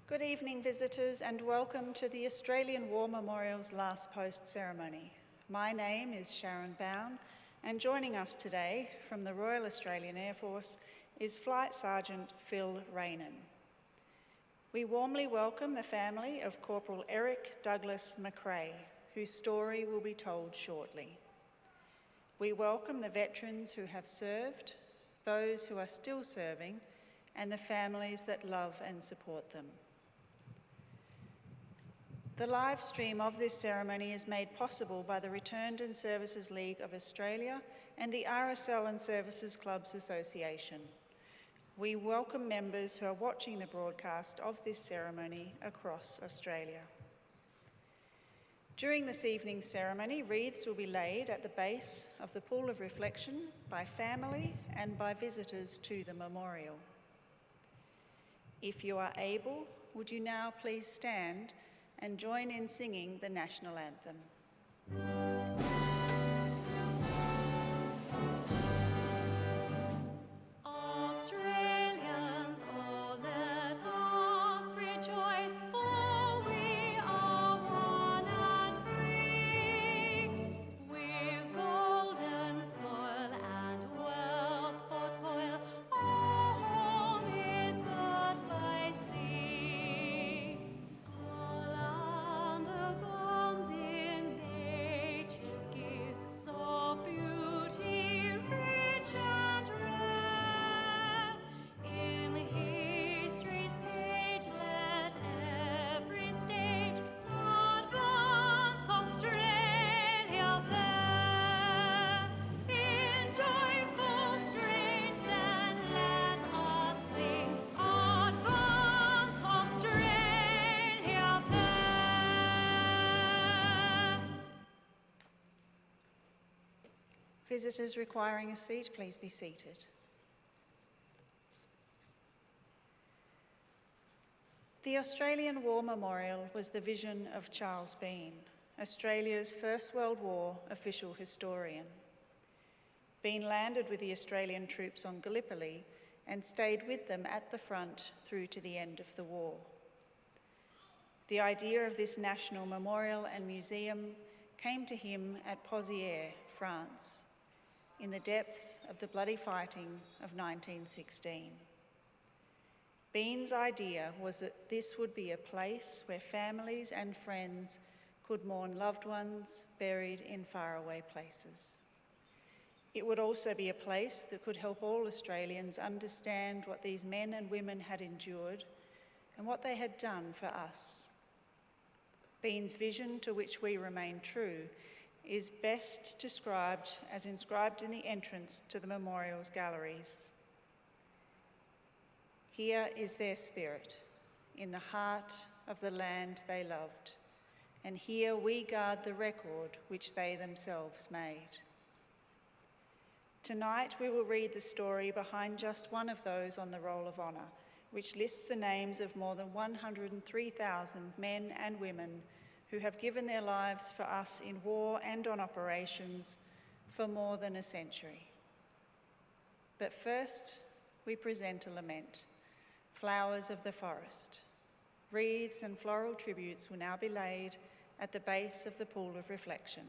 Good evening, visitors, and welcome to the Australian War Memorial's Last Post ceremony. My name is Sharon Bown, and joining us today from the Royal Australian Air Force is Flight Sergeant Phil Raynon. We warmly welcome the family of Corporal Eric Douglas McRae, whose story will be told shortly. We welcome the veterans who have served, those who are still serving, and the families that love and support them. The live stream of this ceremony is made possible by the Returned and Services League of Australia and the RSL and Services Clubs Association. We welcome members who are watching the broadcast of this ceremony across Australia. During this evening's ceremony, wreaths will be laid at the base of the pool of reflection by family and by visitors to the memorial. If you are able, would you now please stand and join in singing the national anthem. Visitors requiring a seat, please be seated. The Australian War Memorial was the vision of Charles Bean, Australia's First World War official historian. Bean landed with the Australian troops on Gallipoli and stayed with them at the front through to the end of the war. The idea of this national memorial and museum came to him at Pozières, France, in the depths of the bloody fighting of 1916. Bean's idea was that this would be a place where families and friends could mourn loved ones buried in faraway places. It would also be a place that could help all Australians understand what these men and women had endured and what they had done for us. Bean's vision, to which we remain true, is best described as inscribed in the entrance to the memorial's galleries. Here is their spirit, in the heart of the land they loved, and here we guard the record which they themselves made. Tonight we will read the story behind just one of those on the Roll of Honour, which lists the names of more than 103,000 men and women who have given their lives for us in war and on operations for more than a century. But first, we present a lament, Flowers of the Forest. Wreaths and floral tributes will now be laid at the base of the pool of reflection.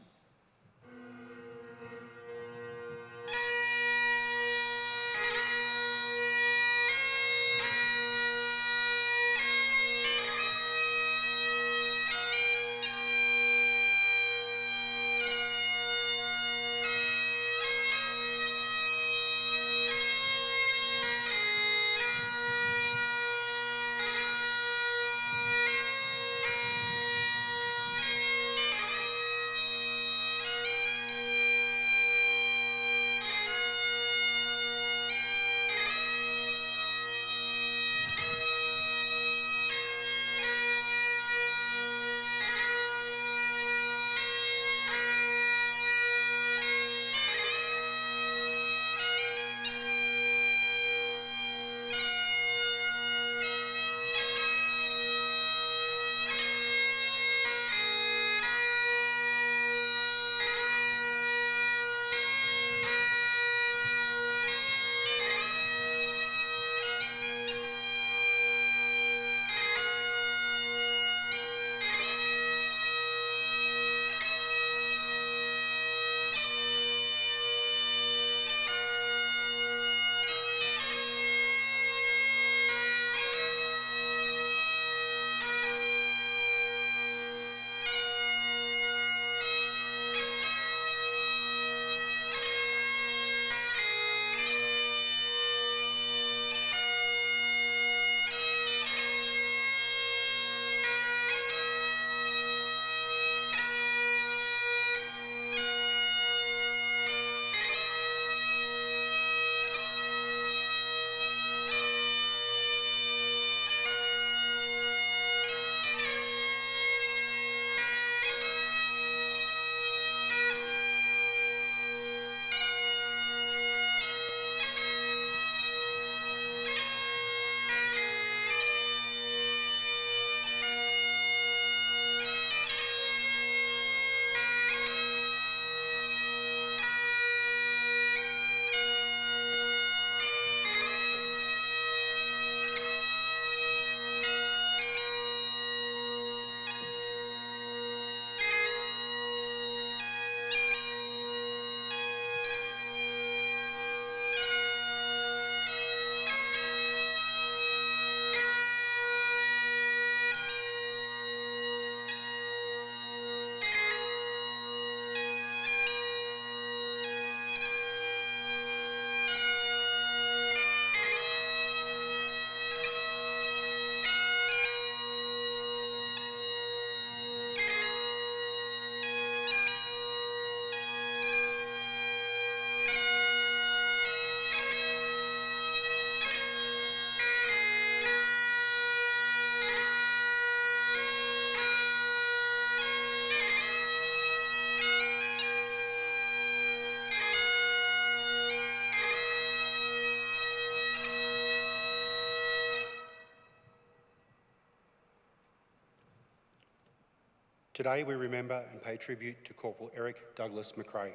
Today we remember and pay tribute to Corporal Eric Douglas McRae.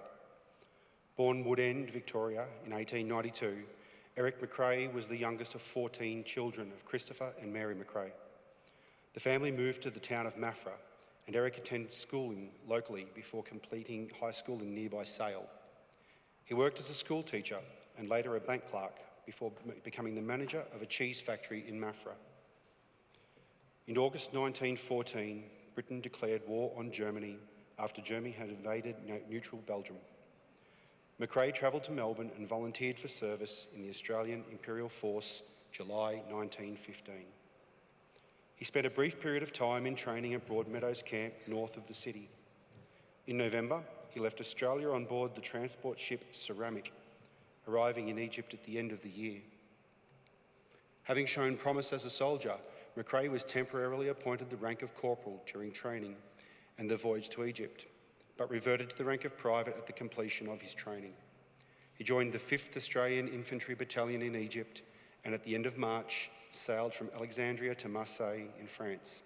Born Woodend, Victoria in 1892, Eric McRae was the youngest of 14 children of Christopher and Mary McRae. The family moved to the town of Maffra, and Eric attended schooling locally before completing high school in nearby Sale. He worked as a school teacher and later a bank clerk before becoming the manager of a cheese factory in Maffra. In August 1914, Britain declared war on Germany after Germany had invaded neutral Belgium. McRae travelled to Melbourne and volunteered for service in the Australian Imperial Force, July 1915. He spent a brief period of time in training at Broadmeadows Camp north of the city. In November, he left Australia on board the transport ship Ceramic, arriving in Egypt at the end of the year. Having shown promise as a soldier, McRae was temporarily appointed the rank of corporal during training and the voyage to Egypt, but reverted to the rank of private at the completion of his training. He joined the 5th Australian Infantry Battalion in Egypt and at the end of March sailed from Alexandria to Marseille in France.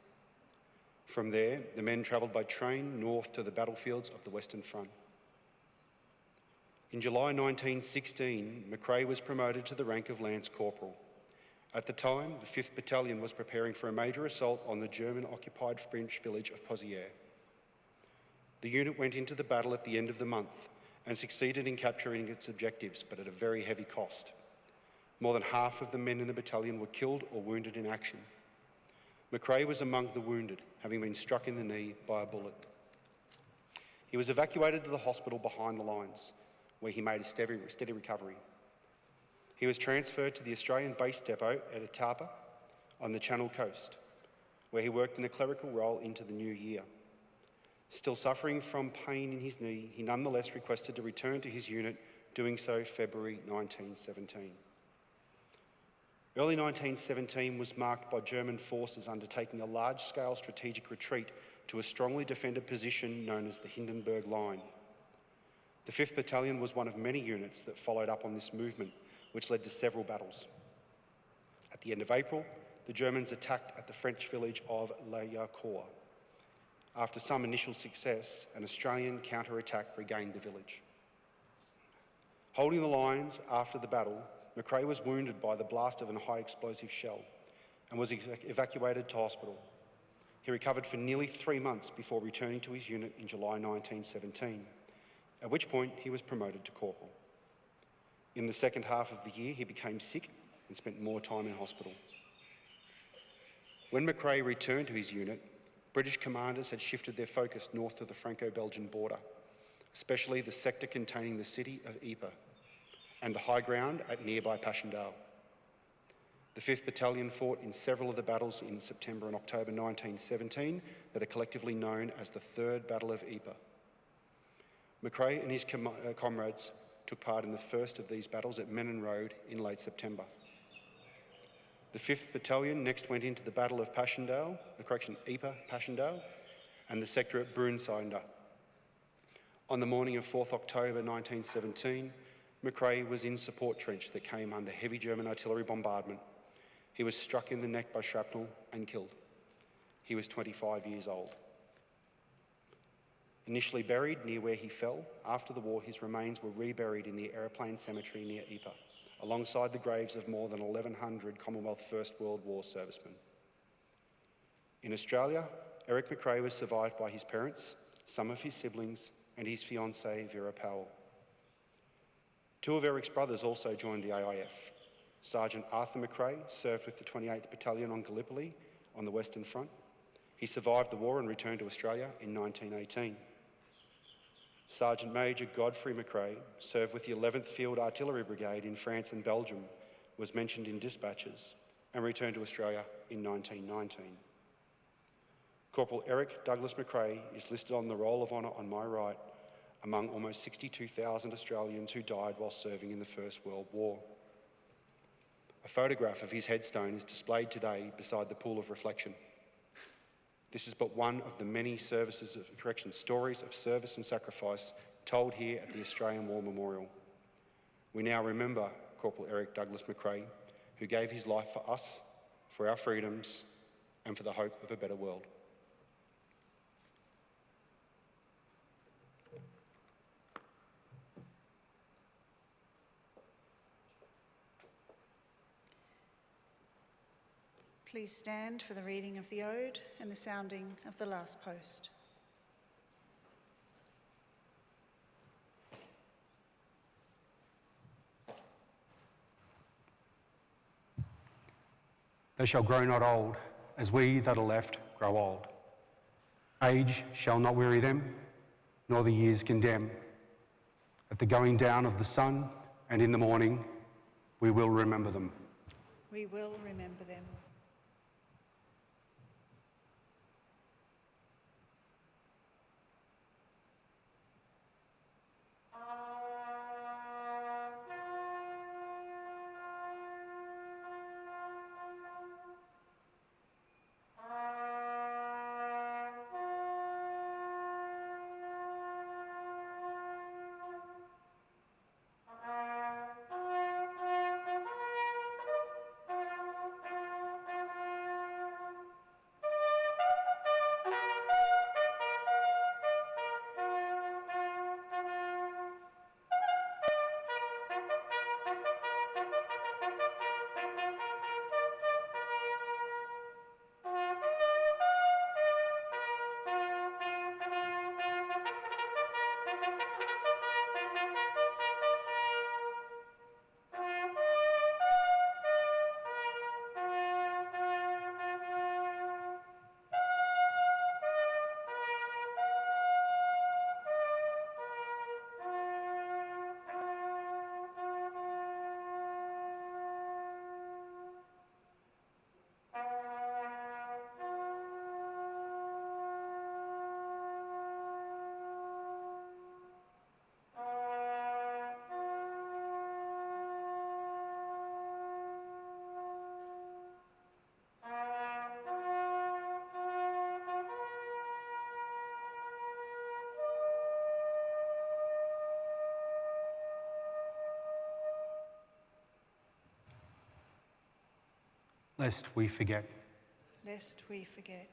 From there, the men travelled by train north to the battlefields of the Western Front. In July 1916, McRae was promoted to the rank of Lance Corporal. At the time, the 5th Battalion was preparing for a major assault on the German-occupied French village of Pozières. The unit went into the battle at the end of the month and succeeded in capturing its objectives, but at a very heavy cost. More than half of the men in the battalion were killed or wounded in action. McRae was among the wounded, having been struck in the knee by a bullet. He was evacuated to the hospital behind the lines, where he made a steady recovery. He was transferred to the Australian base depot at Etapa on the Channel Coast, where he worked in a clerical role into the new year. Still suffering from pain in his knee, he nonetheless requested to return to his unit, doing so February 1917. Early 1917 was marked by German forces undertaking a large-scale strategic retreat to a strongly defended position known as the Hindenburg Line. The 5th Battalion was one of many units that followed up on this movement, which led to several battles. At the end of April, the Germans attacked at the French village of La Yarcourt. After some initial success, an Australian counter-attack regained the village. Holding the lines after the battle, McRae was wounded by the blast of a high-explosive shell and was evacuated to hospital. He recovered for nearly 3 months before returning to his unit in July 1917, at which point he was promoted to corporal. In the second half of the year, he became sick and spent more time in hospital. When McRae returned to his unit, British commanders had shifted their focus north of the Franco-Belgian border, especially the sector containing the city of Ypres and the high ground at nearby Passchendaele. The 5th Battalion fought in several of the battles in September and October 1917 that are collectively known as the Third Battle of Ypres. McRae and his comrades took part in the first of these battles at Menin Road in late September. The 5th Battalion next went into the Battle of Ypres, Passchendaele, and the sector at Brunswinder. On the morning of 4th October 1917, McRae was in support trench that came under heavy German artillery bombardment. He was struck in the neck by shrapnel and killed. He was 25 years old. Initially buried near where he fell, after the war his remains were reburied in the aeroplane cemetery near Ypres, alongside the graves of more than 1,100 Commonwealth First World War servicemen. In Australia, Eric McRae was survived by his parents, some of his siblings, and his fiancée Vera Powell. 2 of Eric's brothers also joined the AIF. Sergeant Arthur McRae served with the 28th Battalion on Gallipoli on the Western Front. He survived the war and returned to Australia in 1918. Sergeant Major Godfrey McRae served with the 11th Field Artillery Brigade in France and Belgium, was mentioned in dispatches, and returned to Australia in 1919. Corporal Eric Douglas McRae is listed on the Roll of Honour on my right, among almost 62,000 Australians who died while serving in the First World War. A photograph of his headstone is displayed today beside the pool of reflection. This is but one of the many stories of service and sacrifice told here at the Australian War Memorial. We now remember Corporal Eric Douglas McRae, who gave his life for us, for our freedoms, and for the hope of a better world. Please stand for the reading of the Ode and the sounding of the last post. They shall grow not old, as we that are left grow old. Age shall not weary them, nor the years condemn. At the going down of the sun and in the morning, we will remember them. We will remember them. Lest we forget. Lest we forget.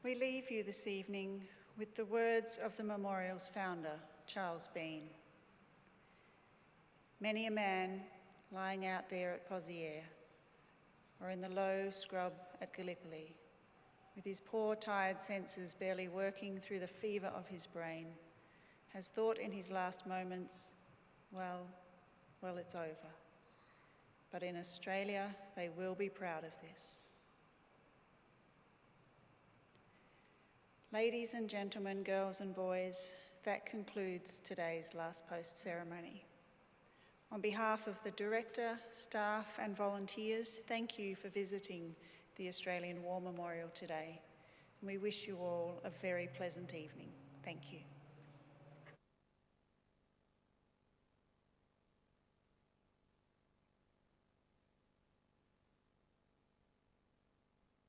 We leave you this evening with the words of the memorial's founder, Charles Bean. Many a man lying out there at Pozières or in the low scrub at Gallipoli, with his poor tired senses barely working through the fever of his brain, has thought in his last moments, well, it's over. But in Australia, they will be proud of this. Ladies and gentlemen, girls and boys, that concludes today's last post ceremony. On behalf of the Director, staff and volunteers, thank you for visiting the Australian War Memorial today. We wish you all a very pleasant evening. Thank you.